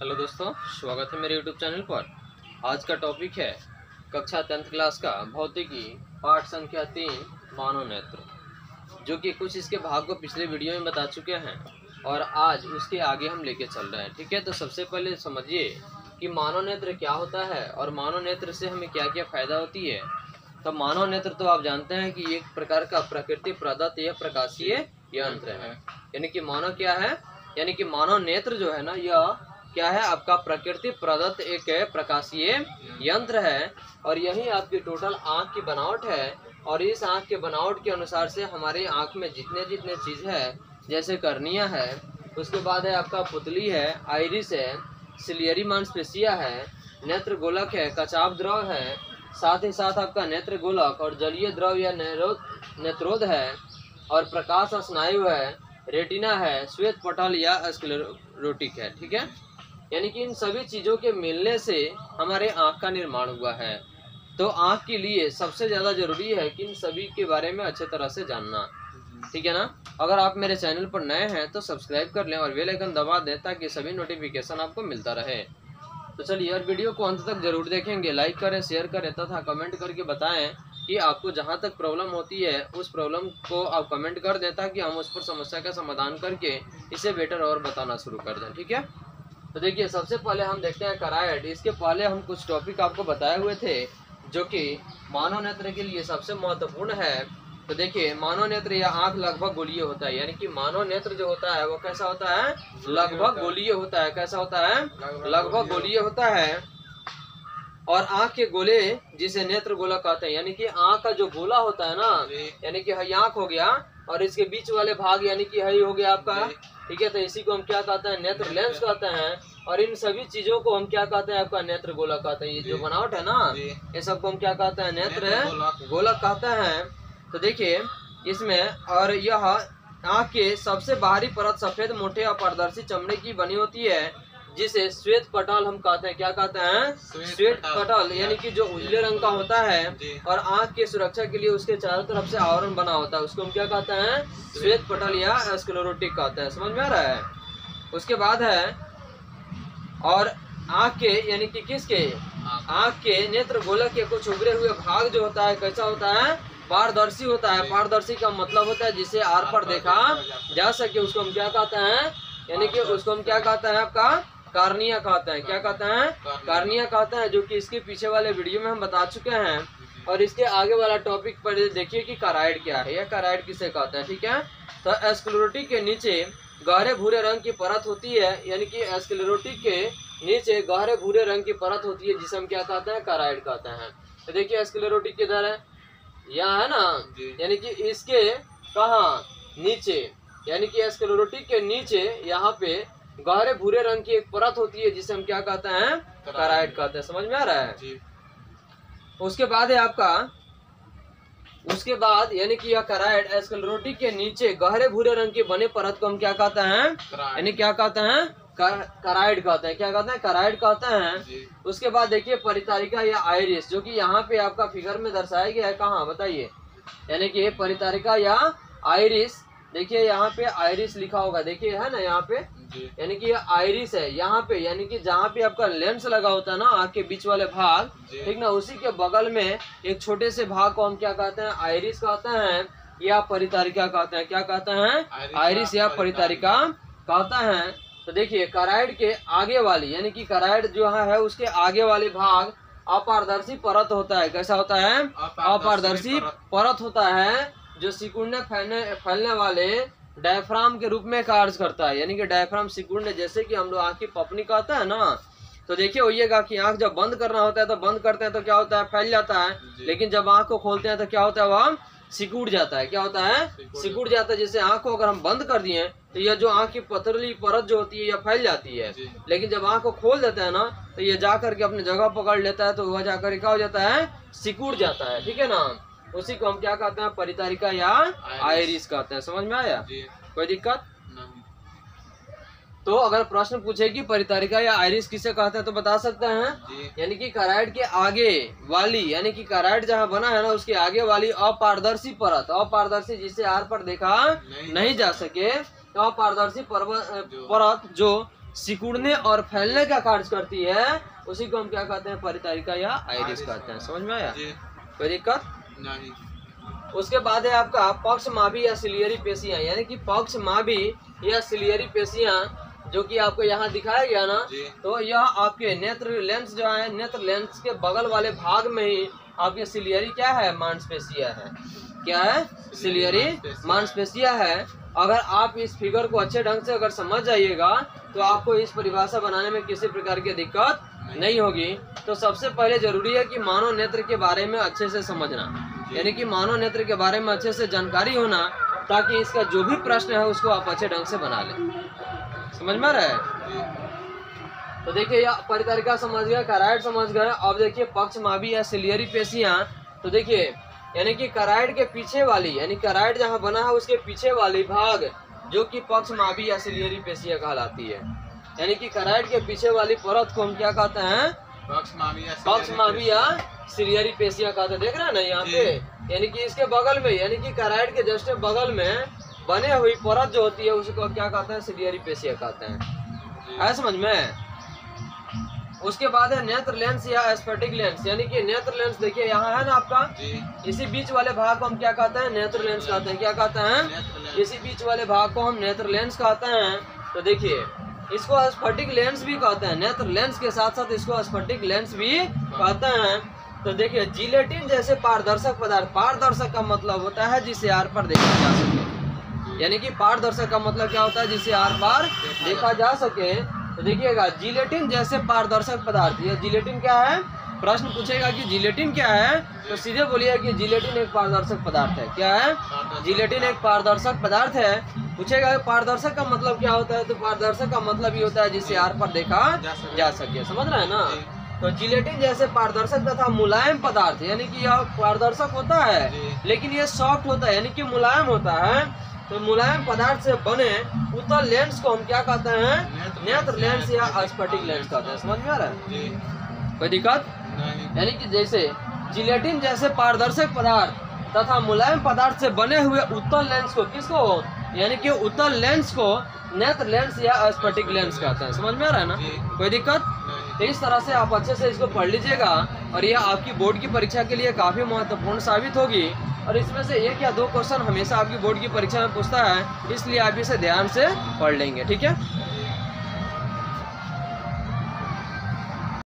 Hello दोस्तों, स्वागत है मेरे यूट्यूब चैनल पर। आज का टॉपिक है कक्षा 10th क्लास का भौतिकी पाठ संख्या 3 मानव नेत्र, जो कि कुछ इसके भाग को पिछले वीडियो में बता चुके हैं और आज उसके आगे हम लेके चल रहे हैं। ठीक है, तो सबसे पहले समझिए कि मानव नेत्र क्या होता है और मानव नेत्र से हमें क्या क्या फायदा होती है। तो मानव नेत्र तो आप जानते हैं कि एक प्रकार का प्रकृति प्रदत्त या प्रकाशीय यंत्र है। यानी कि मानव क्या है, यानी कि मानव नेत्र जो है ना, यह क्या है, आपका प्रकृति प्रदत्त एक प्रकाशीय यंत्र है और यही आपकी टोटल आँख की बनावट है। और इस आँख के बनावट के अनुसार से हमारे आँख में जितने जितने चीज़ है, जैसे कर्निया है, उसके बाद है आपका पुतली है, आइरिस है, सिलियरी मांसपेशिया है, नेत्र गोलक है, कचाव द्रव है, साथ ही साथ आपका नेत्र गोलक और जलीय द्रव या नेत्रोद है, और प्रकाश स्नायु है, रेटिना है, श्वेत पटल या स्क्लेरोटिक है। ठीक है, यानी कि इन सभी चीज़ों के मिलने से हमारे आँख का निर्माण हुआ है। तो आँख के लिए सबसे ज़्यादा जरूरी है कि इन सभी के बारे में अच्छे तरह से जानना। ठीक है ना। अगर आप मेरे चैनल पर नए हैं तो सब्सक्राइब कर लें और बेल आइकन दबा दें ताकि सभी नोटिफिकेशन आपको मिलता रहे। तो चलिए यार, वीडियो को अंत तक जरूर देखेंगे, लाइक करें, शेयर करें तथा कमेंट करके बताएं कि आपको जहां तक प्रॉब्लम होती है उस प्रॉब्लम को आप कमेंट कर दें ताकि हम उस पर समस्या का समाधान करके इसे बेटर और बताना शुरू कर दें। ठीक है, तो देखिए सबसे पहले हम देखते हैं कराइड। इसके पहले हम कुछ टॉपिक आपको बताए हुए थे जो कि मानव नेत्र के लिए सबसे महत्वपूर्ण है। तो देखिए, मानव नेत्र या आँख लगभग गोलीय होता है। यानी कि मानव नेत्र जो होता है वो कैसा होता है, लगभग गोलीय होता है। कैसा होता है, लगभग गोलीय होता है। और आँख के गोले जिसे नेत्र गोला कहते हैं, यानी कि आँख का जो गोला होता है ना, यानी कि हई आँख हो गया और इसके बीच वाले भाग यानी कि हई हो गया आपका। ठीक है, तो इसी को हम क्या कहते हैं, नेत्र लेंस कहते हैं। और इन सभी चीजों को हम क्या कहते हैं, आपका नेत्र गोलक कहते हैं। ये जो बनावट है ना, ये सबको हम क्या कहते हैं, नेत्र गोलक कहते हैं। तो देखिए इसमें, और यह आँख के सबसे बाहरी परत सफेद मोटे और पारदर्शी चमड़े की बनी होती है जिसे श्वेत पटल हम कहते हैं। क्या कहते हैं, श्वेत पटल, यानी कि जो उजले रंग का होता है और आँख की सुरक्षा के लिए उसके चारों तरफ से आवरण बना होता है, उसको हम क्या कहते हैं, श्वेत पटल या स्क्लेरोटिक कहते हैं। समझ में आ रहा है। उसके बाद है, और आँख के यानी कि किसके, आँख के नेत्र गोलक के कुछ उभरे हुए भाग जो होता है कैसा होता है, पारदर्शी होता है। पारदर्शी का मतलब होता है जिसे आर पर देखा जा सके, उसको हम क्या कहते हैं, यानी कि उसको हम क्या कहते हैं, आपका कार्निया कहते हैं। क्या कहते हैं, कार्निया कहते हैं, जो कि इसके पीछे वाले वीडियो में हम बता चुके हैं। और इसके आगे वाला टॉपिक पर देखिए कि कराइड क्या है, या कराइड किसे कहते हैं। ठीक है, तो स्क्लेरोटिक के नीचे गहरे भूरे रंग की परत होती है, यानी कि स्क्लेरोटिक के नीचे गहरे भूरे रंग की परत होती है जिसे हम क्या कहते हैं, कराइड कहते हैं। तो देखिए स्क्लेरोटिक किधर है, यहाँ है ना, यानी कि इसके कहाँ, नीचे, यानी कि स्क्लेरोटिक के नीचे यहाँ पे गहरे भूरे रंग की एक परत होती है जिसे हम क्या कहते हैं, कराइड कहते हैं। समझ में आ रहा है। उसके बाद है आपका, उसके बाद यानी कि यह कराइड स्क्लेरोटिक के नीचे गहरे भूरे रंग के बने परत को हम क्या कहते हैं, यानी क्या कहते हैं, कराइड कहते हैं। क्या कहते हैं, कराइड कहते हैं। उसके बाद देखिए परितारिका या आइरिस, जो कि यहाँ पे आपका फिगर में दर्शाया गया है। कहाँ बताइए, यानी कि परितारिका या आइरिस, देखिए यहाँ पे आइरिस लिखा होगा, देखिए है ना यहाँ पे, यानी कि आइरिस है यहाँ पे, यानी कि जहाँ पे आपका लेंस लगा होता है ना, आँख के बीच वाले भाग, ठीक ना, उसी के बगल में एक छोटे से भाग को हम क्या कहते हैं, आइरिस कहते हैं या परितारिका कहते हैं। क्या कहते हैं, आइरिस या परितारिका कहते हैं। तो देखिए कराइड के आगे वाली, यानी कि कराइड जो है उसके आगे वाले भाग अपारदर्शी परत होता है। कैसा होता है, अपारदर्शी परत होता है, जो सिकुड़ने फैलने वाले डायफ्राम के रूप में कार्य करता है। यानी कि डायफ्राम सिकुड़ने, जैसे कि हम लोग आँख की पपनी कहते हैं ना, तो देखिए होइएगा कि आँख जब बंद करना होता है तो बंद करते हैं तो क्या होता है, फैल जाता है। लेकिन जब आँख को खोलते हैं तो क्या होता है, वह सिकुड़ जाता है। क्या होता है, सिकुड़ जाता है। जैसे आँख को अगर हम बंद कर दिए तो यह जो आँख की पतली परत जो होती है यह फैल जाती है। लेकिन जब आँख को खोल देते हैं ना तो ये जा करके अपनी जगह पकड़ लेता है, तो वह जाकर क्या हो जाता है, सिकुड़ जाता है। ठीक है ना, उसी को हम क्या कहते हैं, परितारिका या आइरिस कहते हैं। समझ में आया, कोई दिक्कत नहीं। तो अगर प्रश्न पूछे कि परितारिका या आइरिस किसे कहते हैं तो बता सकते हैं, यानी कि कराइड के आगे वाली, यानी कि कराइड जहाँ बना है ना उसके आगे वाली अपारदर्शी परत, अपारदर्शी जिसे आर पर देखा नहीं जा सके, अपारदर्शी परत जो सिकुड़ने और फैलने का कार्य करती है, उसी को हम क्या कहते हैं, परिचारिका या आइरिस कहते हैं। समझ में आया? कोई दिक्कत नहीं। उसके बाद है आपका पक्षमाभी या सिलियरी पेशियां, यानी कि पक्षमाभी या सिलियरी पेशियां, जो कि आपको यहाँ दिखाया गया ना, तो यह आपके नेत्र लेंस जो है, नेत्र लेंस के बगल वाले भाग में ही आपके सिलियरी क्या है, मांसपेशियां है। क्या है? सिलियरी मांसपेशियां है। अगर आप इस फिगर को अच्छे ढंग से अगर समझ जाइएगा तो आपको इस परिभाषा बनाने में किसी प्रकार की दिक्कत नहीं होगी। तो सबसे पहले जरूरी है कि मानव नेत्र के बारे में अच्छे से समझना, यानी कि मानव नेत्र के बारे में अच्छे से जानकारी होना, ताकि इसका जो भी प्रश्न है उसको आप अच्छे ढंग से बना लें। समझ में रहे? तो देखिए यह परिचारिका समझ गए, कराइड समझ गए। अब देखिए पक्षमाभी या सिलियरी पेशियां, तो देखिए यानी कि कराइड के पीछे वाली, यानी कराइड जहाँ बना है उसके पीछे वाली भाग जो कि पक्षमाभी या सिलियरी पेशियां कहलाती है। यानी कि कराइड के पीछे वाली परत को हम क्या कहते हैं, पक्षमाभी या सिलियरी पेशियां कहते हैं। देख रहे हैं ना यहाँ पे, यानी कि इसके बगल में, यानी कि कराइड के जस्ट बगल में बने हुई परत जो होती है उसको क्या कहते हैं, सिलियरी पेशियां कहते हैं। है समझ में? उसके बाद है नेत्र लेंस या स्फटिक लेंस, यानी कि नेत्र लेंस देखिए यहाँ है ना आपका, इसी बीच वाले भाग को हम क्या कहते हैं, नेत्र लेंस कहते हैं। क्या कहते हैं? इसी बीच वाले भाग को हम नेत्र लेंस कहते हैं। तो देखिए इसको स्फटिक लेंस भी कहते हैं, नेत्र लेंस के साथ साथ इसको स्फटिक लेंस भी कहते हैं। तो देखिए जिलेटिन जैसे पारदर्शक पदार्थ, पारदर्शक का मतलब होता है जिसे आर पार देखा जा सके, यानी कि पारदर्शक का मतलब क्या होता है, जिसे आर पार देखा जा सके। तो देखिएगा जिलेटिन जैसे पारदर्शक पदार्थ, ये जिलेटिन क्या है, प्रश्न पूछेगा कि जिलेटिन क्या है, तो सीधे बोलिए कि जिलेटिन एक पारदर्शक पदार्थ है। क्या है? जिलेटिन एक पारदर्शक पदार्थ है। पूछेगा पारदर्शक का मतलब क्या होता है, तो पारदर्शक का मतलब ये होता है जिसे आर पर देखा जा सके। समझ रहे हैं ना? तो जिलेटिन जैसे पारदर्शक तथा मुलायम पदार्थ, यानी कि यह पारदर्शक होता है लेकिन ये सॉफ्ट होता है, यानी कि मुलायम होता है। तो मुलायम पदार्थ से बने उत्तल लेंस को हम क्या कहते हैं, नेत्र लेंस या स्फटिक लेंस कहते हैं। समझ में आ रहा है? कोई दिक्कत? यानी कि जैसे जिलेटिन जैसे पारदर्शक पदार्थ तथा मुलायम पदार्थ से बने हुए उत्तल लेंस को, किसको, यानी कि उत्तल लेंस को नेत्र लेंस या स्फटिक लेंस कहते हैं। समझ में आ रहा है ना? कोई दिक्कत? तो इस तरह से आप अच्छे से इसको पढ़ लीजिएगा और यह आपकी बोर्ड की परीक्षा के लिए काफी महत्वपूर्ण साबित होगी। और इसमें से 1 या 2 क्वेश्चन हमेशा आपकी बोर्ड की परीक्षा में पूछता है, इसलिए आप इसे ध्यान से पढ़ लेंगे। ठीक है?